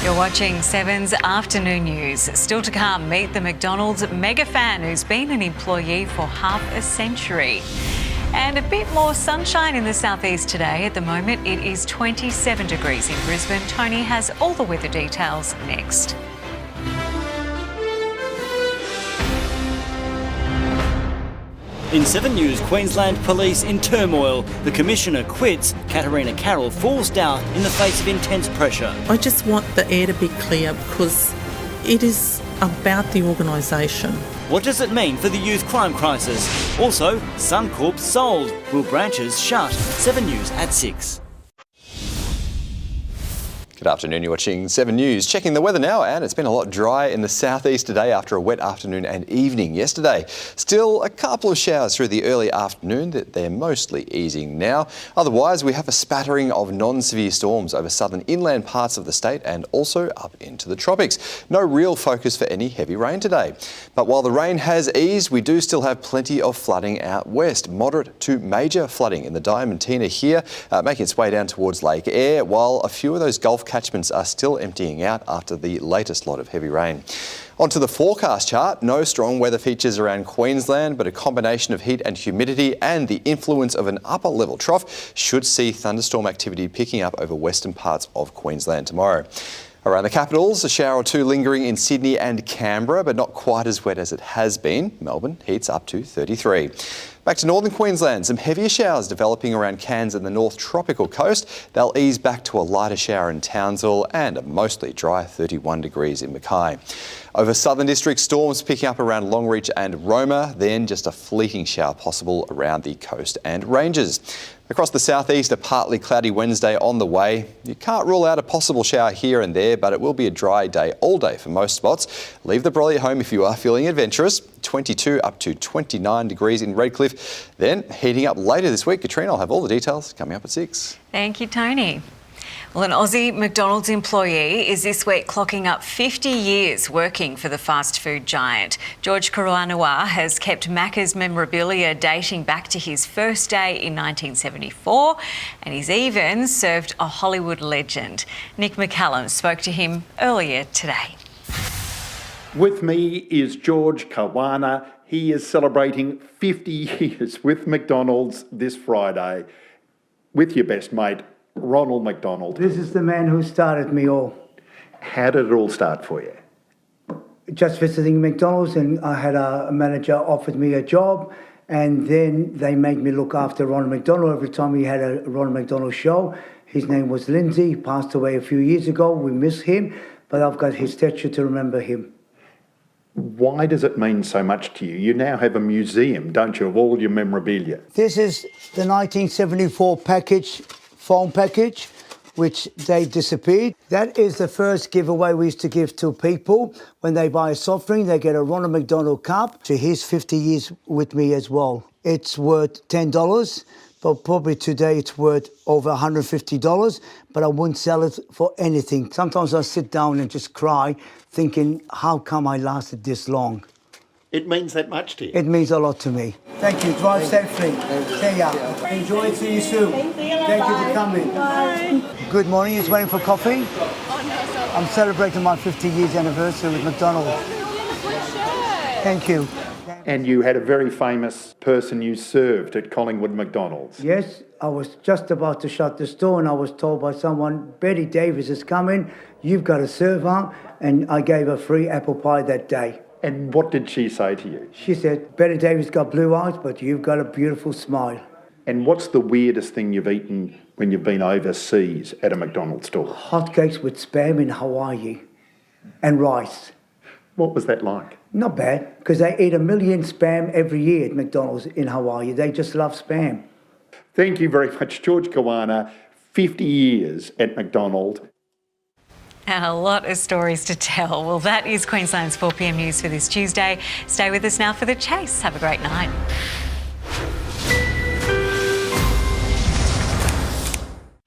You're watching Seven's Afternoon News. Still to come, meet the McDonald's mega fan who's been an employee for half a century. And a bit more sunshine in the southeast today. At the moment, it is 27 degrees in Brisbane. Tony has all the weather details next. In 7 News, Queensland police in turmoil. The Commissioner quits. Katrina falls down in the face of intense pressure. I just want the air to be clear because it is about the organisation. What does it mean for the youth crime crisis? Also, Suncorp sold. Will branches shut? 7 News at 6. Good afternoon, you're watching 7 News. Checking the weather now, and it's been a lot drier in the southeast today after a wet afternoon and evening yesterday. Still a couple of showers through the early afternoon, they're mostly easing now. Otherwise, we have a spattering of non-severe storms over southern inland parts of the state and also up into the tropics. No real focus for any heavy rain today. But while the rain has eased, we do still have plenty of flooding out west. Moderate to major flooding in the Diamantina here, making its way down towards Lake Eyre, while a few of those Gulf catchments are still emptying out after the latest lot of heavy rain. Onto the forecast chart, no strong weather features around Queensland, but a combination of heat and humidity and the influence of an upper level trough should see thunderstorm activity picking up over western parts of Queensland tomorrow. Around the capitals, a shower or two lingering in Sydney and Canberra, but not quite as wet as it has been. Melbourne heats up to 33. Back to northern Queensland, some heavier showers developing around Cairns and the North Tropical Coast. They'll ease back to a lighter shower in Townsville and a mostly dry 31 degrees in Mackay. Over southern districts, storms picking up around Longreach and Roma, then just a fleeting shower possible around the coast and ranges. Across the southeast, a partly cloudy Wednesday on the way. You can't rule out a possible shower here and there, but it will be a dry day all day for most spots. Leave the brolly at home if you are feeling adventurous. 22 up to 29 degrees in Redcliffe. Then heating up later this week. Katrina, I'll have all the details coming up at 6. Thank you, Tony. Well, an Aussie McDonald's employee is this week clocking up 50 years working for the fast food giant. George Karuanawa has kept Macca's memorabilia dating back to his first day in 1974, and he's even served a Hollywood legend. Nick McCallum spoke to him earlier today. With me is George Kawana. He is celebrating 50 years with McDonald's this Friday with your best mate, Ronald McDonald. This is the man who started me all. How did it all start for you? Just visiting McDonald's, and I had a manager offered me a job, and then they made me look after Ronald McDonald every time he had a Ronald McDonald show. His name was Lindsay. He passed away a few years ago. We miss him, but I've got his statue to remember him. Why does it mean so much to you? You now have a museum, don't you, of all your memorabilia? This is the 1974 phone package, which they disappeared. That is the first giveaway we used to give to people. When they buy a soft drink, they get a Ronald McDonald cup. So he's 50 years with me as well. It's worth $10, but probably today it's worth over $150, but I wouldn't sell it for anything. Sometimes I sit down and just cry, thinking, how come I lasted this long? It means that much to you? It means a lot to me. Thank you. Drive safely. See ya. Enjoy it. See you soon. Thank you for coming. Bye. Good morning. You're waiting for coffee? I'm celebrating my 50 years anniversary with McDonald's. Thank you. And you had a very famous person you served at Collingwood McDonald's. Yes, I was just about to shut the store and I was told by someone, Betty Davis is coming, you've got to serve her, and I gave her free apple pie that day. And what did she say to you? She said, Betty Davis got blue eyes, but you've got a beautiful smile. And what's the weirdest thing you've eaten when you've been overseas at a McDonald's store? Hotcakes with spam in Hawaii and rice. What was that like? Not bad, because they eat 1 million spam every year at McDonald's in Hawaii. They just love spam. Thank you very much, George Kawana. 50 years at McDonald's. And a lot of stories to tell. Well, that is Queensland's 4 p.m. news for this Tuesday. Stay with us now for The Chase. Have a great night.